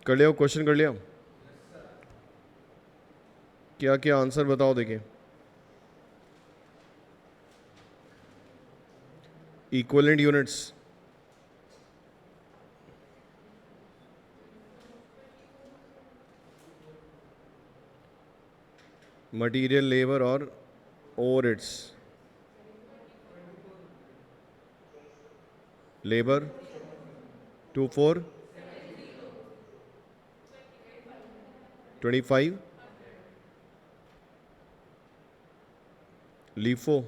कर लिया क्वेश्चन, कर लिया? क्या क्या आंसर बताओ देखें। इक्विवेलेंट यूनिट्स, मटेरियल, लेबर और ओवरहेड्स। Labour 24, 25, LIFO.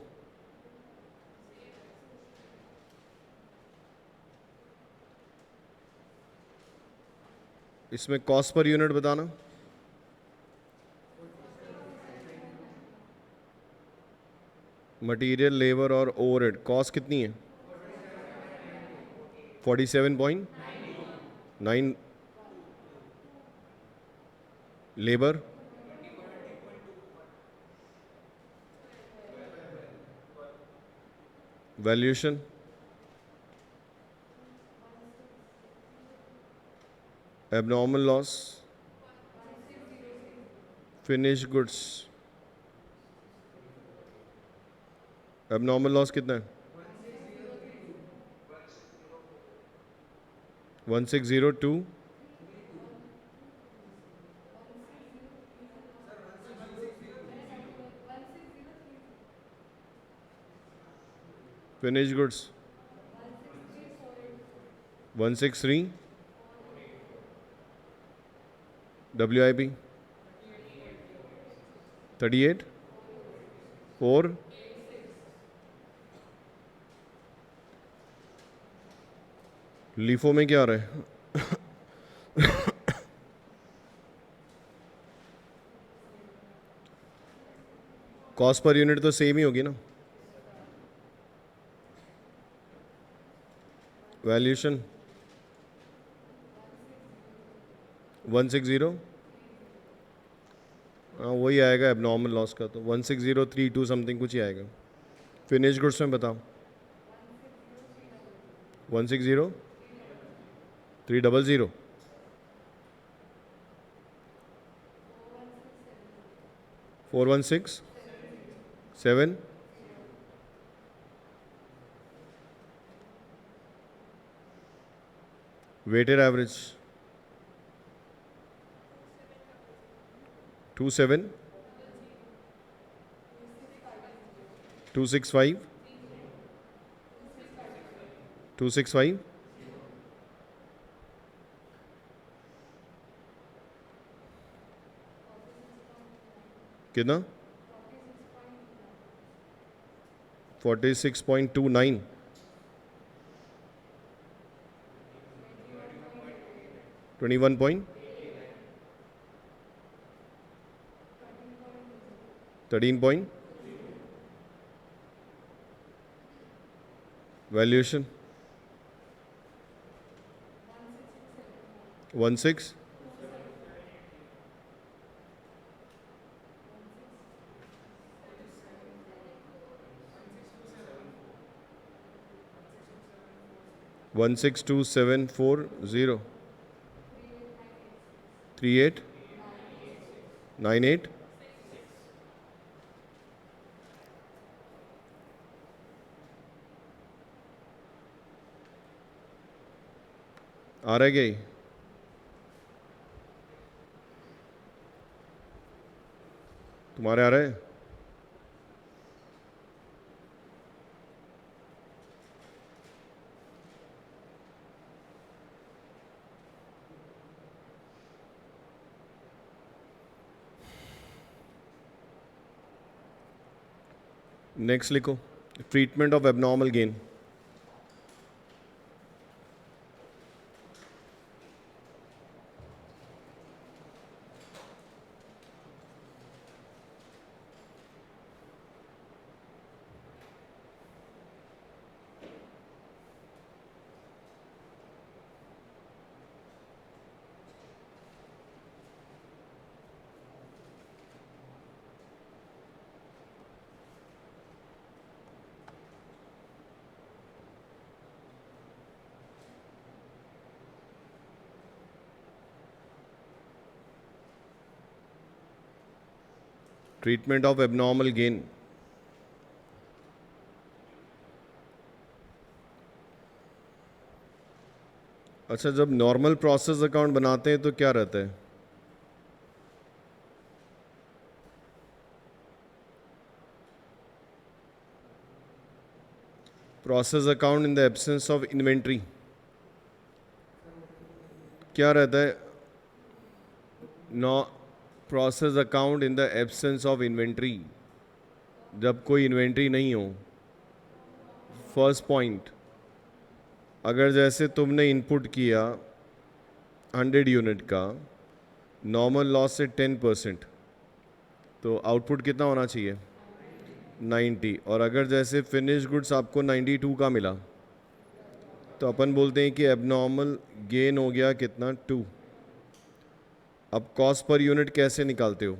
इसमें कॉस्ट पर यूनिट बताना। मटेरियल, लेबर और ओवरहेड, कॉस्ट कितनी है? 47.9। Labour, valuation, abnormal loss, finish goods. Abnormal loss कितना है? 1602। Finish goods 163। WIP 38। 4। लीफो में क्या आ रहा है? कॉस्ट पर यूनिट तो सेम ही होगी ना। वैल्यूएशन 160। हाँ वही आएगा एबनॉर्मल लॉस का, तो 16032 समथिंग कुछ ही आएगा। फिनिश गुड्स में बताओ। 160 300। 4167। Weighted average 27 265 265। कितना? 46.29। 21 पॉइंट 13 पॉइंट। वैल्यूएशन 16 162,740 3898। आ रहा है क्या ये? तुम्हारे आ रहा है? नेक्स्ट लिखो, treatment of abnormal gain. Treatment of abnormal gain. अच्छा, जब नॉर्मल प्रोसेस अकाउंट बनाते हैं तो क्या रहता है? Process account in the absence of inventory क्या रहता है? No process account in the absence of inventory, जब कोई इन्वेंट्री नहीं हो। फर्स्ट पॉइंट, अगर जैसे तुमने इनपुट किया 100 यूनिट का, नॉर्मल लॉस से 10%, तो आउटपुट कितना होना चाहिए? 90। और अगर जैसे फिनिश गुड्स आपको 92 का मिला, तो अपन बोलते हैं कि एबनॉर्मल गेन हो गया कितना? 2। अब कॉस्ट पर यूनिट कैसे निकालते हो?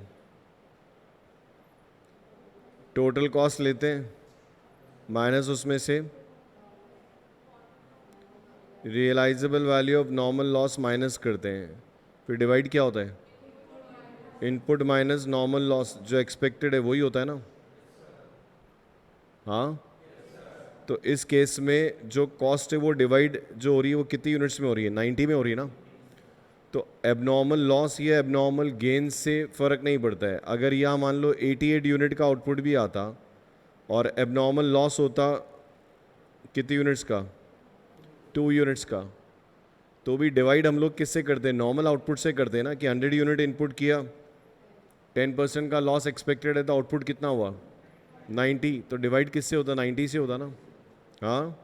टोटल कॉस्ट लेते हैं माइनस उसमें से realisable value of normal loss minus करते हैं, फिर डिवाइड क्या होता है? इनपुट माइनस नॉर्मल लॉस, जो एक्सपेक्टेड है वही होता है ना? हाँ, तो इस केस में जो कॉस्ट है वो डिवाइड जो हो रही है वो कितनी यूनिट्स में हो रही है? 90 में हो रही है ना? तो एबनॉर्मल लॉस या एबनॉर्मल गेन से फ़र्क नहीं पड़ता है। अगर यहाँ मान लो 88 यूनिट का आउटपुट भी आता और एबनॉर्मल लॉस होता कितनी यूनिट्स का? 2 यूनिट्स का, तो भी डिवाइड हम लोग किससे करते हैं? नॉर्मल आउटपुट से करते हैं ना, कि 100 यूनिट इनपुट किया, 10% का लॉस एक्सपेक्टेड है, तो आउटपुट कितना हुआ? 90। तो डिवाइड किससे होता? 90 से होता ना? हाँ,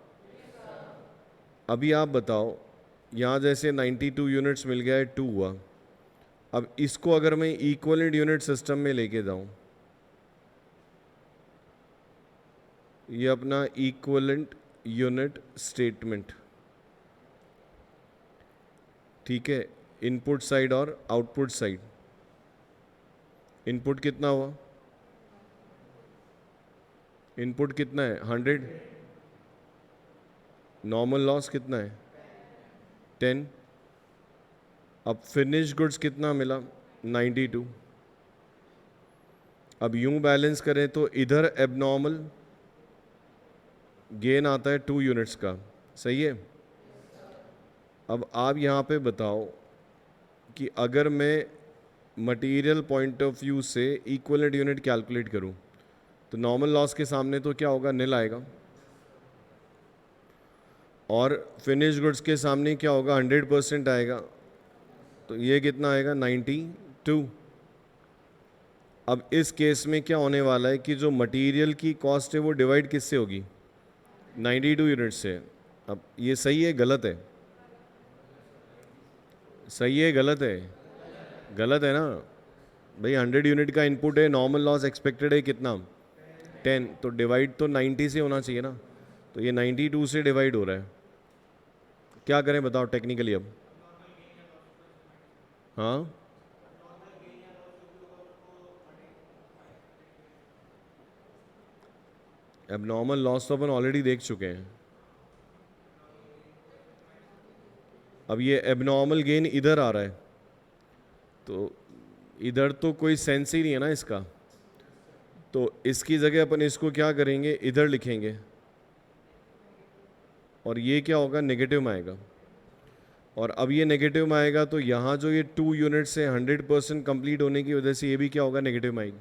अभी आप बताओ, यहाँ जैसे 92 यूनिट्स मिल गया है, 2 हुआ। अब इसको अगर मैं इक्वलेंट यूनिट सिस्टम में लेके जाऊँ, ये अपना इक्वलेंट यूनिट स्टेटमेंट, ठीक है, इनपुट साइड और आउटपुट साइड। इनपुट कितना हुआ? इनपुट कितना है? 100। नॉर्मल लॉस कितना है? 10। अब फिनिश गुड्स कितना मिला? 92। अब यूं बैलेंस करें तो इधर एबनॉर्मल गेन आता है 2 यूनिट्स का, सही है? अब आप यहाँ पे बताओ कि अगर मैं मटेरियल पॉइंट ऑफ व्यू से इक्वलेंट यूनिट कैलकुलेट करूँ, तो नॉर्मल लॉस के सामने तो क्या होगा? निल आएगा। और फिनिश गुड्स के सामने क्या होगा? 100% आएगा। तो ये कितना आएगा? 92। अब इस केस में क्या होने वाला है कि जो मटेरियल की कॉस्ट है वो डिवाइड किससे होगी? 92 यूनिट से। अब ये सही है गलत है? सही है गलत है? गलत है ना भाई। 100 यूनिट का इनपुट है, नॉर्मल लॉस एक्सपेक्टेड है कितना? 10। तो डिवाइड तो 90 से होना चाहिए ना? तो ये 92 से डिवाइड हो रहा है। क्या करें बताओ टेक्निकली अब? हाँ, एबनॉर्मल लॉस तो अपन ऑलरेडी देख चुके हैं। अब ये एबनॉर्मल गेन इधर आ रहा है, तो इधर तो कोई सेंस ही नहीं है ना इसका। तो इसकी जगह अपन इसको क्या करेंगे? इधर लिखेंगे, और ये क्या होगा? नेगेटिव में आएगा। और अब ये नेगेटिव में आएगा तो यहाँ जो ये 2 यूनिट से 100% कंप्लीट होने की वजह से ये भी क्या होगा? नेगेटिव में आएगी।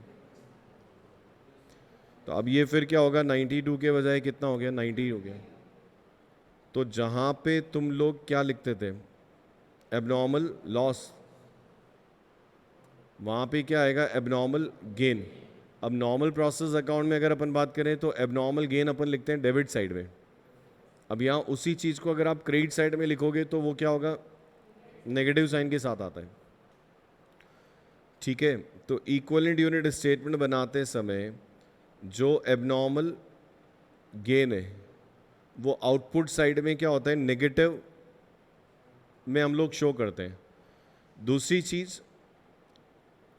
तो अब ये फिर क्या होगा? 92 के बजाय कितना हो गया? 90 हो गया। तो जहाँ पे तुम लोग क्या लिखते थे? एबनॉर्मल लॉस, वहाँ पे क्या आएगा? Abnormal gain. अब नॉर्मल प्रोसेस अकाउंट में अगर अपन बात करें तो एबनॉर्मल गेन अपन लिखते हैं डेबिट साइड में। अब यहाँ उसी चीज़ को अगर आप क्रेडिट साइड में लिखोगे तो वो क्या होगा? नेगेटिव साइन के साथ आता है, ठीक है? तो इक्वलेंट यूनिट स्टेटमेंट बनाते समय जो एबनॉर्मल गेन है वो आउटपुट साइड में क्या होता है? नेगेटिव में हम लोग शो करते हैं। दूसरी चीज़,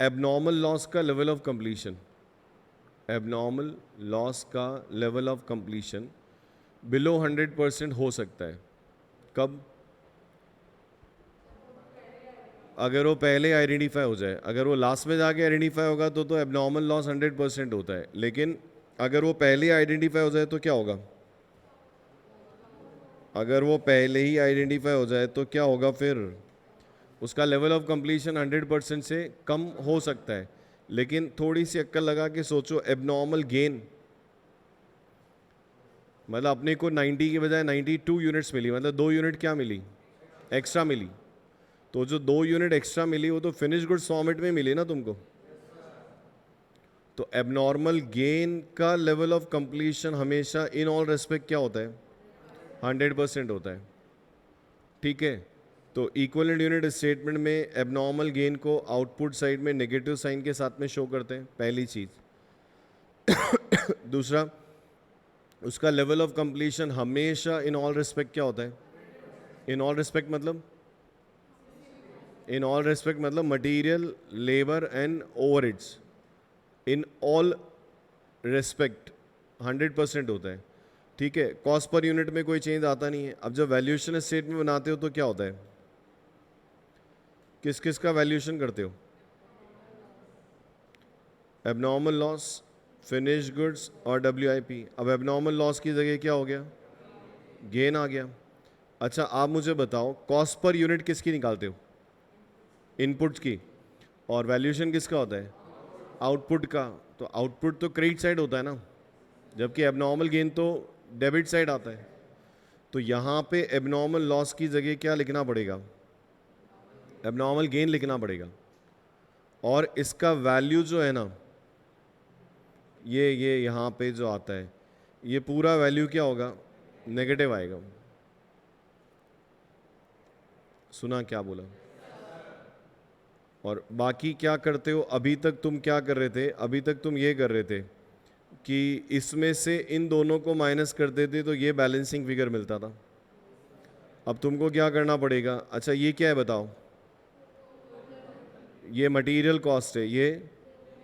एबनॉर्मल लॉस का level of completion. Abnormal loss का लेवल ऑफ कंप्लीशन बिलो 100% हो सकता है। कब? अगर वो पहले आइडेंटिफाई हो जाए, अगर वो लास्ट में जाके आइडेंटिफाई होगा तो एबनॉर्मल लॉस 100% होता है, लेकिन अगर वो पहले आइडेंटिफाई हो जाए तो क्या होगा? अगर वो पहले ही आइडेंटिफाई हो जाए तो क्या होगा फिर? उसका लेवल ऑफ कंप्लीशन 100% से कम हो सकता है, लेकिन थोड़ी सी अक्ल लगा के सोचो, एबनॉर्मल गेन मतलब अपने को 90 के बजाय 92 यूनिट्स मिली, मतलब 2 यूनिट क्या मिली? एक्स्ट्रा मिली। तो जो 2 यूनिट एक्स्ट्रा मिली वो तो फिनिश गुड्स फॉर्मेट में मिली ना तुमको। तो एबनॉर्मल गेन का लेवल ऑफ कंप्लीशन हमेशा इन ऑल रेस्पेक्ट क्या होता है? 100% होता है। ठीक है, तो इक्विवेलेंट यूनिट स्टेटमेंट में एबनॉर्मल गेन को आउटपुट साइड में नेगेटिव साइन के साथ में शो करते हैं, पहली चीज। दूसरा, उसका लेवल ऑफ कंप्लीशन हमेशा इन ऑल रिस्पेक्ट क्या होता है? इन ऑल रिस्पेक्ट मतलब, इन ऑल रिस्पेक्ट मतलब material, labour and overheads, in all respect 100% होता है। ठीक है, कॉस्ट पर यूनिट में कोई चेंज आता नहीं है। अब जब वैल्यूएशन स्टेटमेंट बनाते हो तो क्या होता है? किस किस का वैल्यूएशन करते हो? एबनॉर्मल लॉस, फिनिश गुड्स और WIP। अब एबनॉर्मल लॉस की जगह क्या हो गया? गेन आ गया। अच्छा, आप मुझे बताओ, कॉस्ट पर यूनिट किसकी निकालते हो? इनपुट्स की। और वैल्यूएशन किसका होता है? आउटपुट का। तो आउटपुट तो क्रेडिट साइड होता है ना, जबकि एबनॉर्मल गेन तो डेबिट साइड आता है। तो यहाँ पे एबनॉर्मल लॉस की जगह क्या लिखना पड़ेगा? एबनॉर्मल गेन लिखना पड़ेगा। और इसका वैल्यू जो है ना, ये यहाँ पे जो आता है, ये पूरा वैल्यू क्या होगा? नेगेटिव आएगा। सुना क्या बोला? और बाकी क्या करते हो? अभी तक तुम क्या कर रहे थे? अभी तक तुम ये कर रहे थे कि इसमें से इन दोनों को माइनस कर देते तो ये बैलेंसिंग फिगर मिलता था। अब तुमको क्या करना पड़ेगा? अच्छा, ये क्या है बताओ? ये मटेरियल कॉस्ट है, ये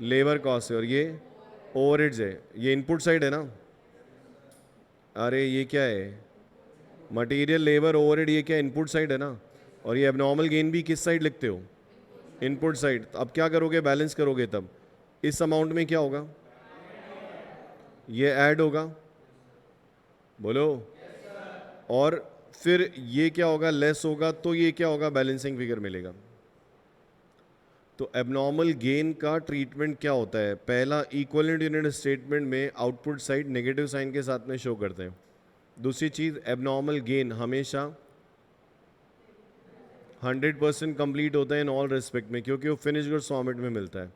लेबर कॉस्ट है, और ये ओवरहेड्स है। ये इनपुट साइड है ना? अरे ये क्या है? मटेरियल, लेबर, ओवरहेड, ये क्या इनपुट साइड है ना? और ये एबनॉर्मल गेन भी किस साइड लिखते हो? Input side. अब क्या करोगे? बैलेंस करोगे तब इस अमाउंट में क्या होगा? ये ऐड होगा, बोलो। और फिर ये क्या होगा? लेस होगा। तो ये क्या होगा? बैलेंसिंग फिगर मिलेगा। तो एबनॉर्मल गेन का ट्रीटमेंट क्या होता है? पहला, इक्विवेलेंट यूनिट स्टेटमेंट में आउटपुट साइड नेगेटिव साइन के साथ में शो करते हैं। दूसरी चीज, एबनॉर्मल गेन हमेशा 100% कंप्लीट होता है इन ऑल रिस्पेक्ट में, क्योंकि वो फिनिश गुड्स फॉर्मेट में मिलता है।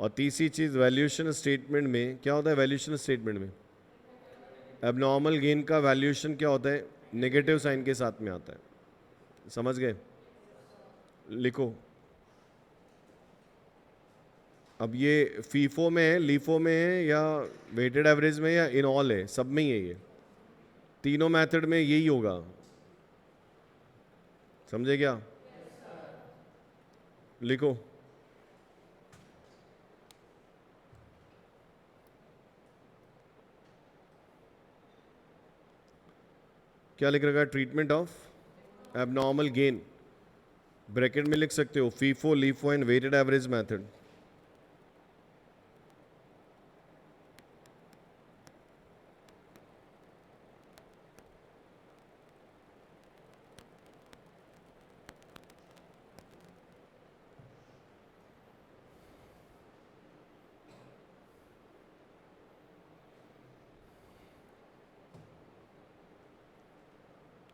और तीसरी चीज, वैल्यूएशन स्टेटमेंट में क्या होता है? वैल्यूएशन स्टेटमेंट में एबनॉर्मल गेन का वैल्यूएशन क्या होता है? नेगेटिव साइन के साथ में आता है। समझ गए? लिखो। अब ये फीफो में है, लीफो में है, या वेटेड एवरेज में, या इन ऑल है? सब में ही है ये। तीनों मेथड में यही होगा। समझे क्या? लिखो। क्या लिख रखा है? Treatment of abnormal gain, bracket में लिख सकते हो FIFO, LIFO and weighted average method.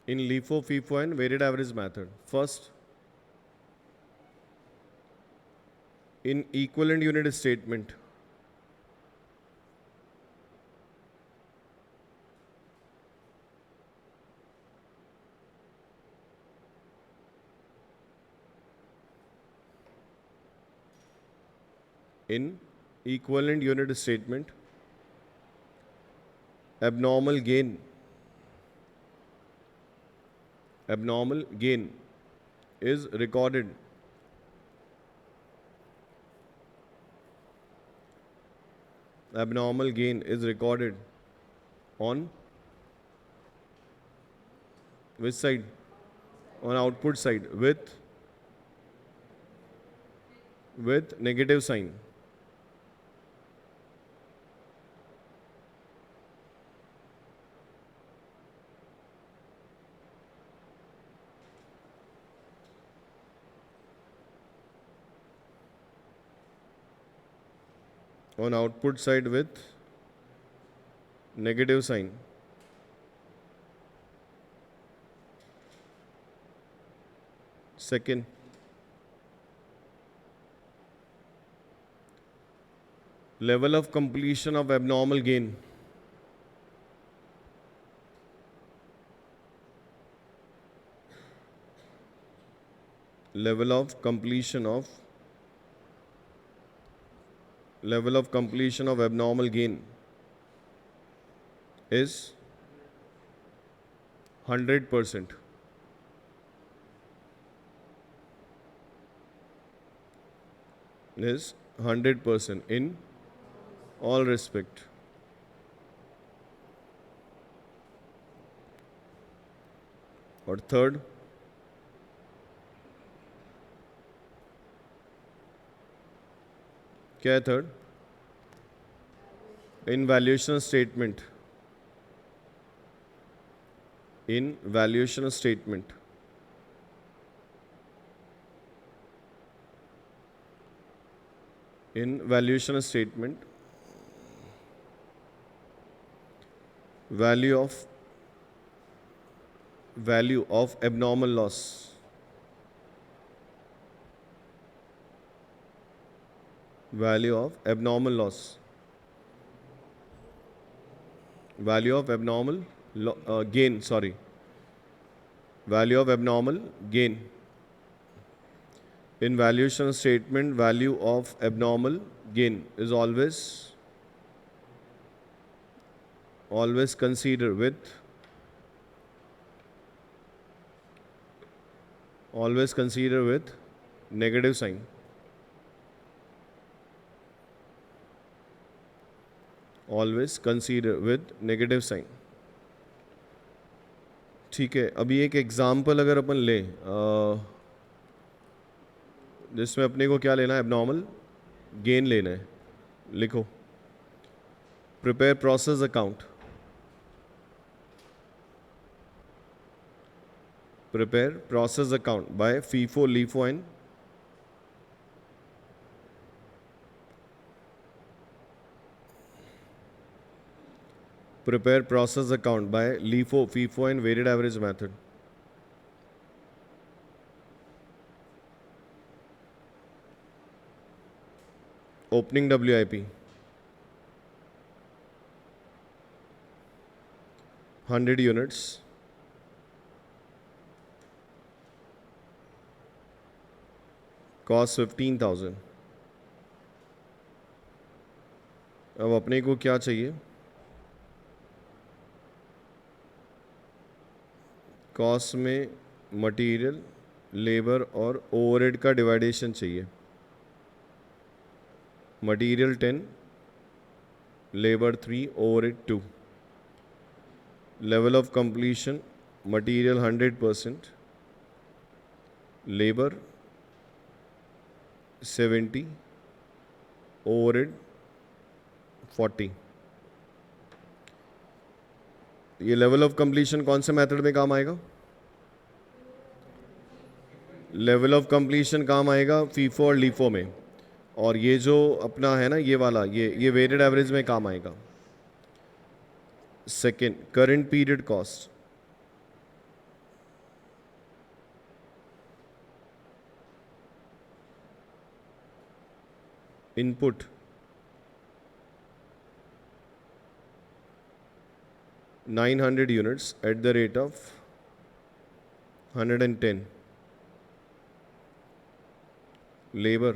in LIFO, FIFO and weighted average method. First, in equivalent unit statement, in equivalent unit statement, abnormal gain is recorded on which side? On output side with with negative sign. On output side with negative sign. Second, level of completion of abnormal gain. Level of completion of abnormal gain is 100%. Is 100% in all respect. और third, क्या है third? In valuation statement. In valuation statement. In valuation statement, value of abnormal loss. Value of abnormal loss. Value of abnormal gain. Sorry. Value of abnormal gain. In valuation statement, value of abnormal gain is always considered with negative sign. Always consider with negative sign. ठीक है, अभी एक example अगर अपन ले जिसमें अपने को क्या लेना है, एबनॉर्मल गेन लेना है. लिखो, prepare process account. Prepare process account by FIFO LIFO and prepare process account by LIFO, FIFO and weighted average method. Opening WIP 100 units. Cost 15,000. अब अपने को क्या चाहिए? कॉस्ट में मटेरियल, लेबर और ओवरहेड का डिवाइडेशन चाहिए. Material 10, labour 3, overhead 2. Level of completion, material 100%, labour 70, overhead 40. ये लेवल ऑफ कंप्लीशन कौन से मेथड में काम आएगा? लेवल ऑफ कंप्लीशन काम आएगा फीफो और लीफो में. और ये जो अपना है ना, ये वाला, ये वेटेड एवरेज में काम आएगा. Second, current period cost. Input 900 units at the rate of 110. Labor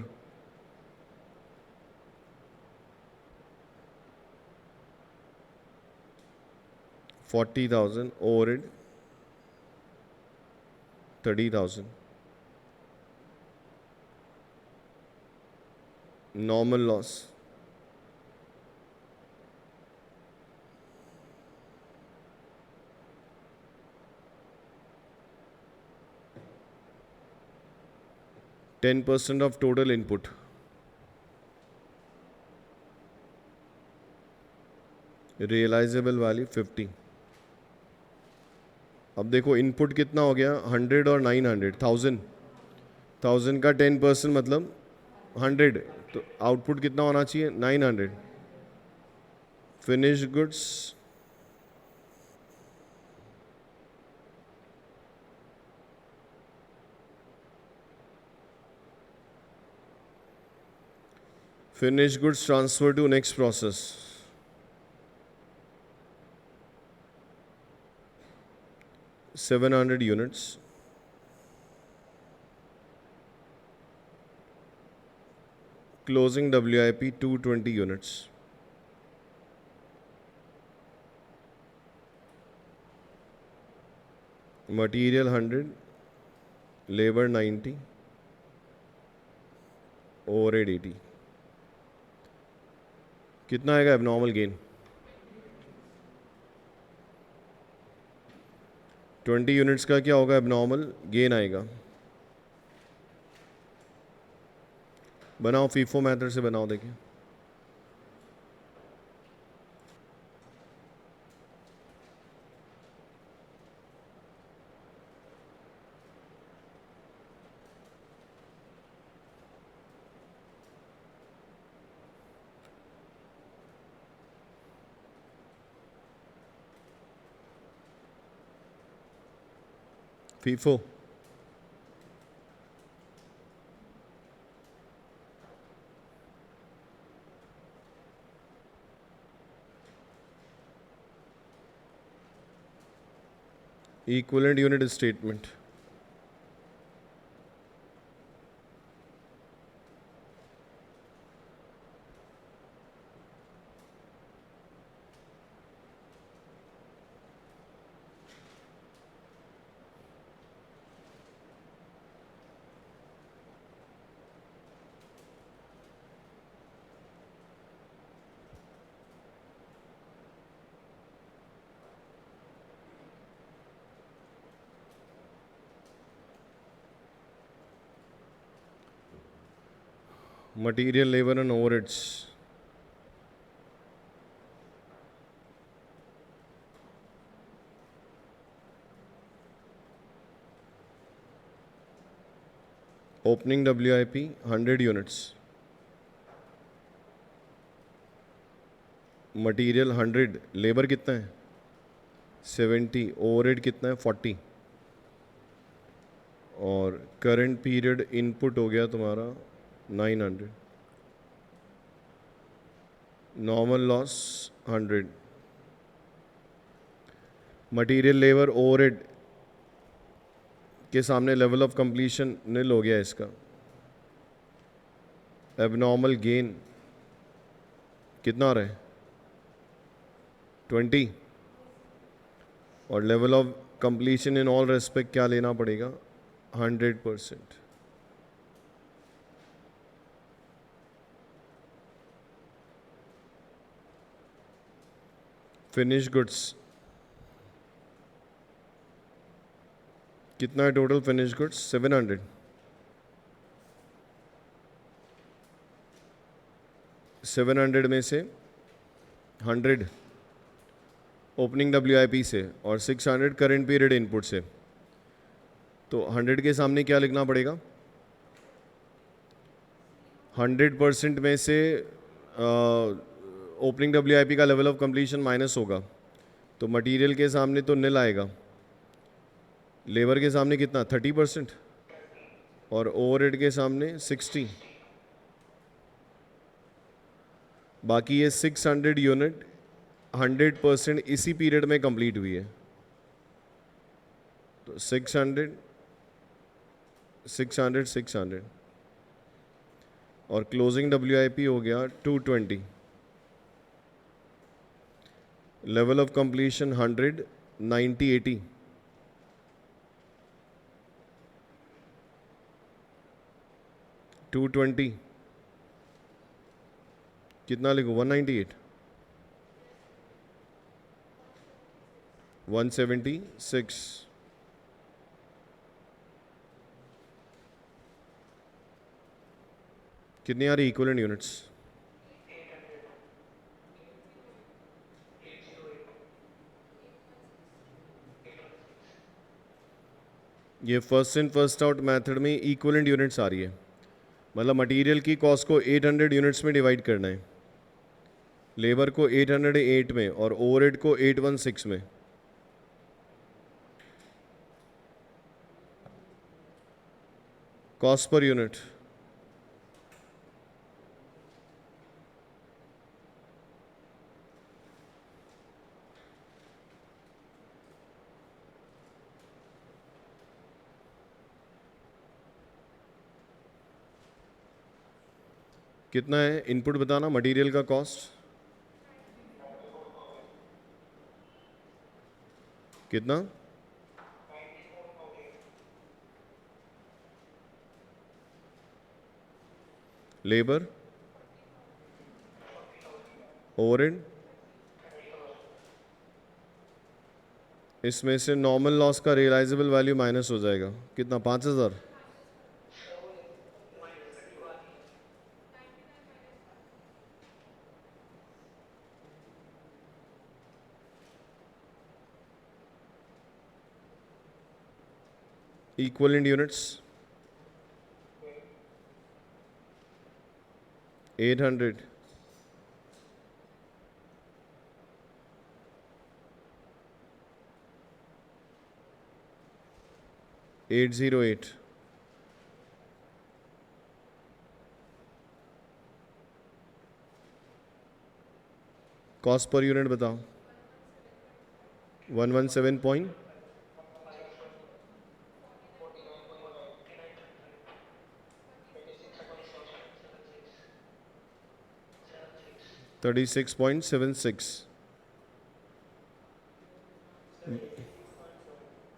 40,000, overhead 30,000. Normal loss 10% of total input. Realisable value 50। अब देखो इनपुट कितना हो गया, 100 और 900, 1000 का 10% मतलब 100, तो आउटपुट कितना होना चाहिए 900। Finish goods transfer to next process, $700 units, closing WIP 220 units, material 100, labor 90, overhead 80। कितना आएगा एबनॉर्मल गेन? 20 यूनिट्स का क्या होगा एबनॉर्मल गेन आएगा? बनाओ, फीफो मेथड से बनाओ, देखिए। FIFO equivalent unit statement, material, labor and overheads, opening WIP 100 units, material 100, labour कितना है 70, ओवरहेड कितना है 40, और करंट पीरियड इनपुट हो गया तुम्हारा 900, normal loss 100, material labour overhead के सामने लेवल ऑफ कंप्लीशन निल हो गया इसका। एबनॉर्मल गेन कितना आ रहा है 20, और level of completion in all respect क्या लेना पड़ेगा 100%। फिनिश गुड्स कितना है टोटल? फिनिश गुड्स 700, 700 में से 100 ओपनिंग WIP से और 600 करंट पीरियड इनपुट से, तो 100 के सामने क्या लिखना पड़ेगा? 100% में से ओपनिंग WIP का लेवल ऑफ कंप्लीशन माइनस होगा, तो मटेरियल के सामने तो निल आएगा, लेबर के सामने कितना 30%, और ओवरहेड के सामने 60। बाकी ये 600 यूनिट 100% इसी पीरियड में कंप्लीट हुई है, तो 600 600 600, और क्लोजिंग WIP हो गया 220, लेवल ऑफ कंप्लीशन 100, 90 80, टू 20 कितना लिखो 198, 176, कितनी आ रही इक्विवेलेंट यूनिट्स? ये first in first out method में इक्विवेलेंट यूनिट्स आ रही है, मतलब मटेरियल की कॉस्ट को 800 यूनिट्स में डिवाइड करना है, लेबर को 808 में और ओवरहेड को 816 में। कॉस्ट पर यूनिट कितना है? इनपुट बताना, मटेरियल का कॉस्ट कितना? लेबर, ओवरहेड, इसमें से नॉर्मल लॉस का रियलाइजेबल वैल्यू माइनस हो जाएगा, कितना? 5000। Equivalent units 800, 808। Cost per unit बताओ। 117 पॉइंट 36.76,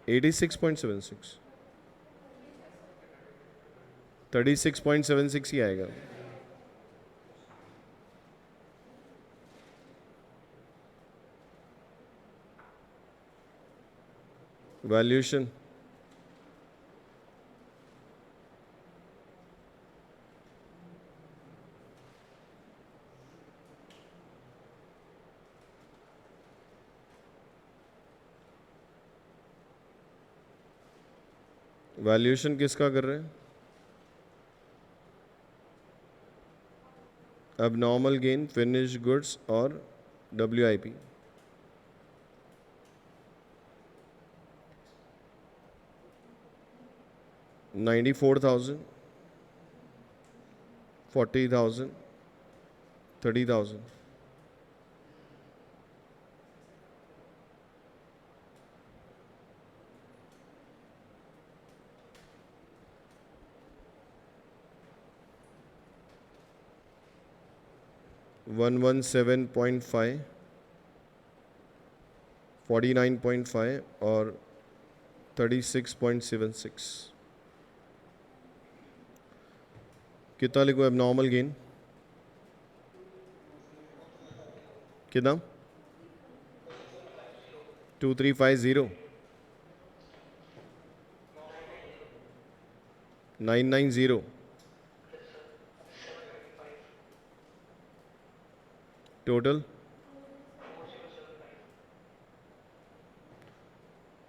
86.76, 36.76 ही आएगा। वैल्यूएशन वैल्यूएशन किसका कर रहे हैं? अब नॉर्मल गेन, फिनिश गुड्स और WIP। 94,000, 40,000, 30,000। वन 117.5, 49.5 और 36.76। कितना लिखो अब नॉर्मल गेन? कितना? 2350, 990, टोटल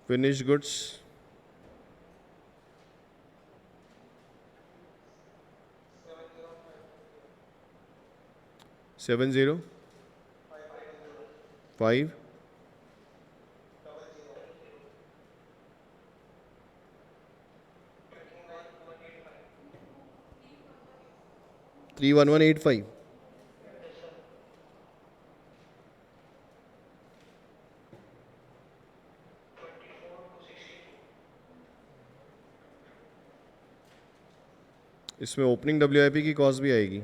फिनिश गुड्स 70, 5, 31185। इसमें ओपनिंग WIP की कॉस्ट भी आएगी।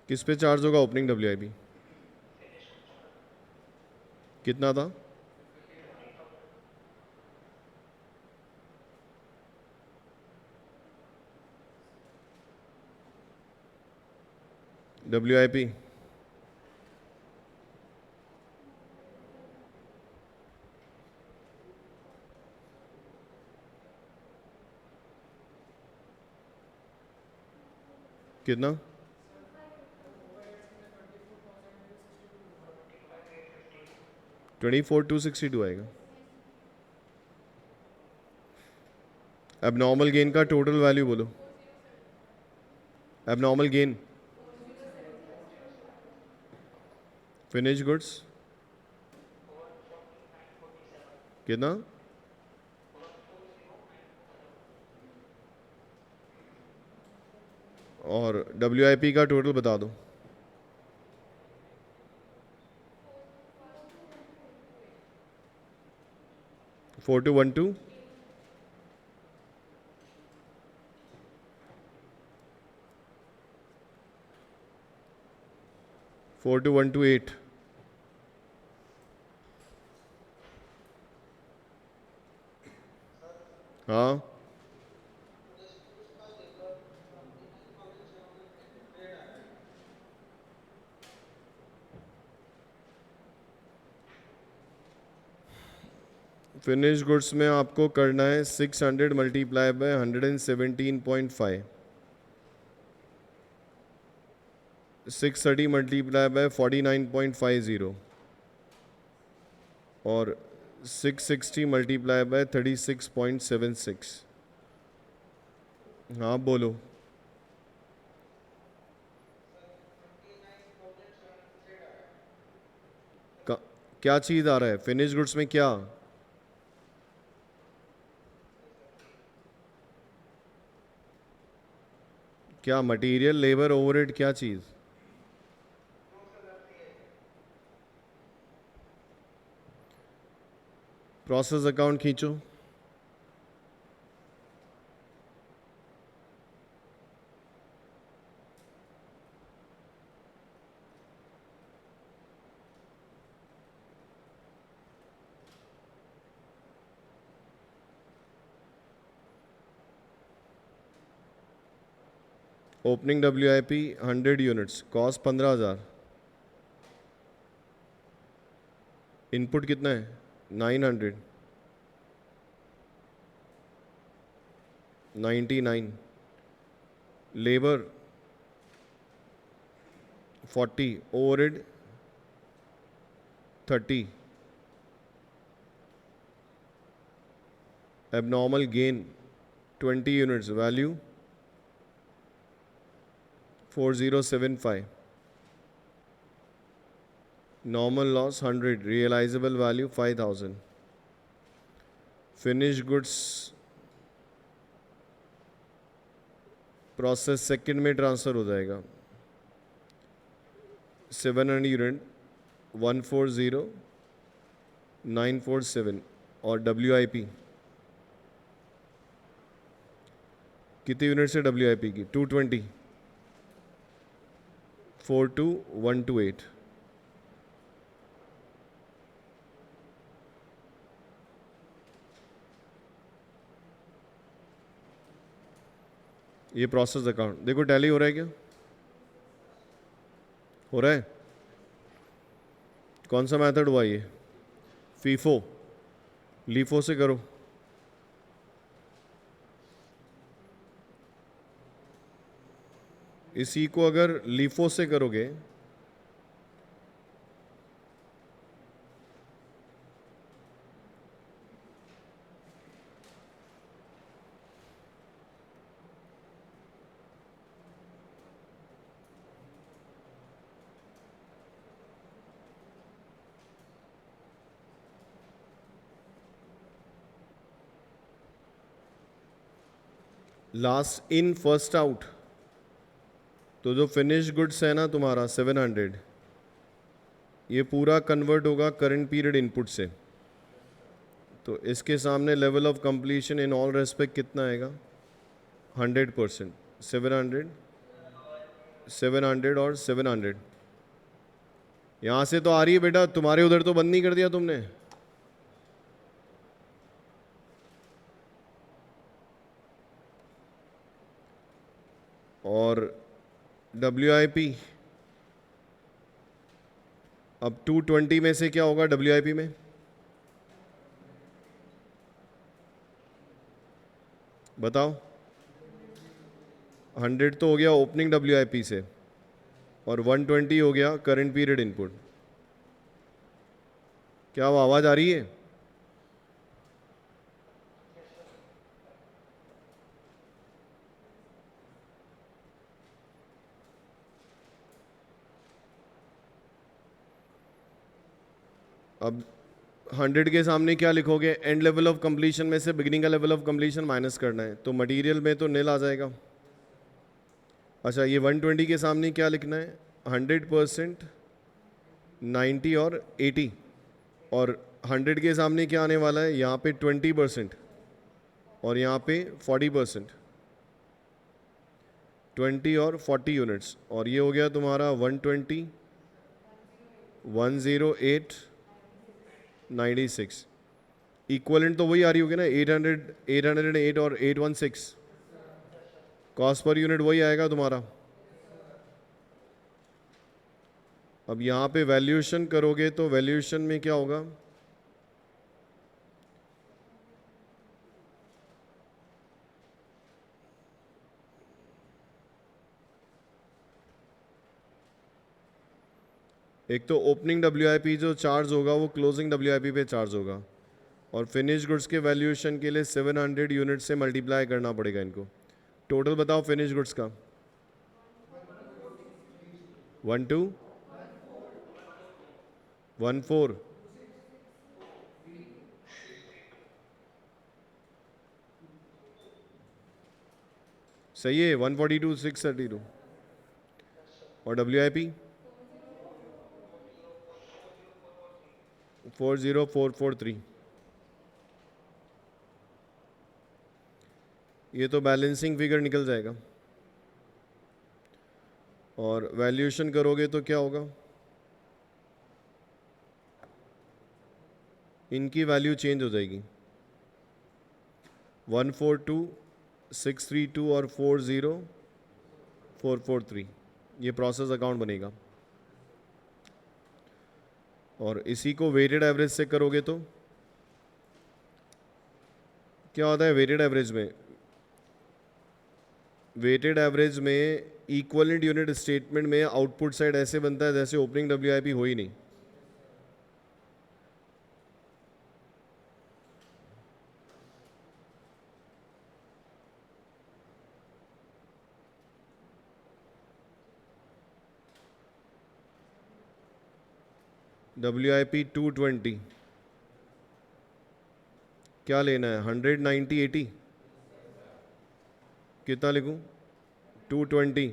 किस पे चार्ज होगा ओपनिंग WIP? कितना था? WIP कितना? 24,262 आएगा। एबनॉर्मल गेन का टोटल वैल्यू बोलो। एबनॉर्मल गेन फिनिश गुड्स कितना? और WIP का टोटल बता दो। Four two one two 4218। हाँ फिनिश गुड्स में आपको करना है 600 मल्टीप्लाई बाय 117.5, 630 मल्टीप्लाई बाय 49.50 और 660 मल्टीप्लाई बाय 36.76। हाँ बोलो। क्या चीज़ आ रहा है फिनिश गुड्स में? क्या मटेरियल, लेबर, ओवरहेड, क्या चीज़? प्रोसेस अकाउंट खींचो। Opening WIP 100 units, cost 15,000। Input कितना है? 900, 99। Labour 40, overhead 30। Abnormal gain 20 units, value 4075। Normal loss 100, realisable value 5000। Finish goods process second में ट्रांसफ़र हो जाएगा। 700 यूनिट 140947। और WIP कितनी यूनिट से WIP की? 220, 42128। ये प्रोसेस अकाउंट देखो, टैली हो रहा है क्या? हो रहा है? कौन सा मेथड हुआ ये? फीफो, लीफो से करो। इसी को अगर लीफो से करोगे लास्ट इन फर्स्ट आउट, तो जो फिनिश गुड्स है ना तुम्हारा 700, ये पूरा कन्वर्ट होगा करंट पीरियड इनपुट से। तो इसके सामने level of completion in all respect कितना आएगा? 100%। 700, 700 और 700। यहाँ से तो आ रही है बेटा, तुम्हारे उधर तो बंद नहीं कर दिया तुमने? और WIP अब 220 में से क्या होगा WIP में? बताओ। 100 तो हो गया ओपनिंग WIP से, और 120 हो गया करंट पीरियड इनपुट। क्या वो आवाज़ आ रही है? अब 100 के सामने क्या लिखोगे? एंड लेवल ऑफ कंप्लीशन में से बिगिनिंग का लेवल ऑफ कंप्लीशन माइनस करना है, तो मटेरियल में तो नील आ जाएगा। अच्छा, ये 120 के सामने क्या लिखना है? 100%, 90 और 80। और 100 के सामने क्या आने वाला है? यहाँ पे 20% और यहाँ पे 40%। 20 और 40 यूनिट्स, और ये हो गया तुम्हारा 120, 108, 96। इक्वलेंट तो वही आ रही होगी ना, 800, 808 और 816। कॉस्ट पर यूनिट वही आएगा तुम्हारा। अब यहाँ पे वैल्यूएशन करोगे तो वैल्यूएशन में क्या होगा? एक तो ओपनिंग WIP जो चार्ज होगा वो क्लोजिंग WIP पे चार्ज होगा, और फिनिश गुड्स के वैल्यूएशन के लिए 700 यूनिट से मल्टीप्लाई करना पड़ेगा इनको। टोटल बताओ फिनिश गुड्स का। 12, 14, सही है। 142, 632। और WIP 40443। ये तो बैलेंसिंग फिगर निकल जाएगा। और वैल्यूएशन करोगे तो क्या होगा? इनकी वैल्यू चेंज हो जाएगी। 142, 632 और 40443, ये प्रोसेस अकाउंट बनेगा। और इसी को वेटेड एवरेज से करोगे तो क्या होता है? वेटेड एवरेज में, वेटेड एवरेज में इक्वलेंट यूनिट स्टेटमेंट में आउटपुट साइड ऐसे बनता है जैसे ओपनिंग WIP हो ही नहीं। WIP 220, क्या लेना है? 100, 90, 80, कितना लिखूं? 220,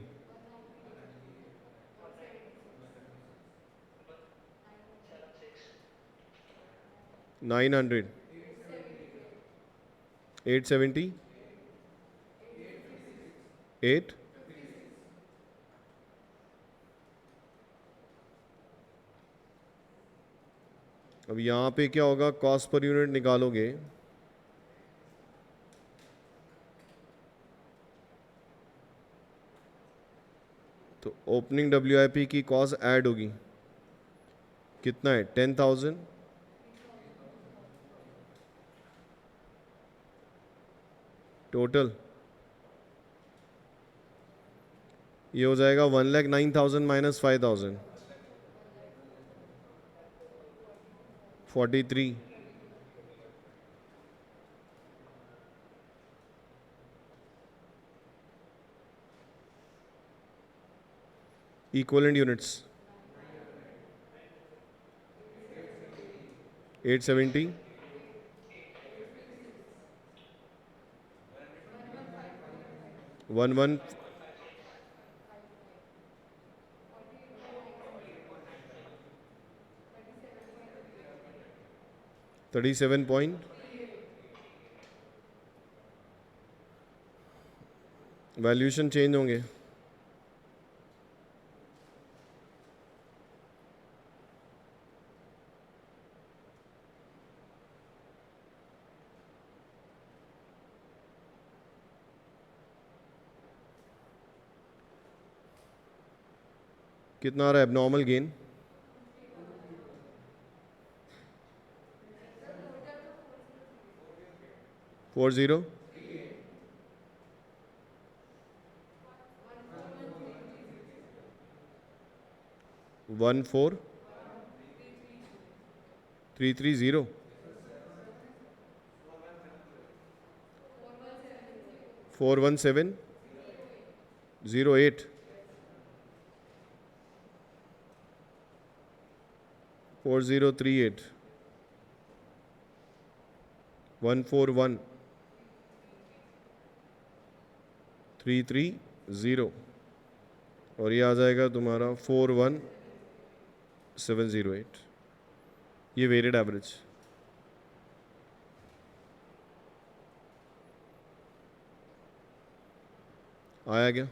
900, 870, 8। अब यहाँ पे क्या होगा? कॉस्ट पर यूनिट निकालोगे तो ओपनिंग WIP की कॉस्ट ऐड होगी। कितना है? 10,000। टोटल ये हो जाएगा 1,09,000 minus 5,000, 43। Equivalent units 870, 11, 37 point. Valuation change होंगे। कितना आ रहा है एबनॉर्मल गेन? फोर जीरो, 14, 330 41708 4038 141 330 और ये आ जाएगा तुम्हारा 41708। ये वेटेड एवरेज। आया क्या?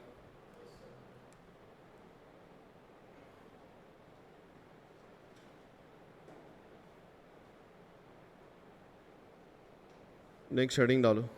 नेक्स्ट हेडिंग डालो।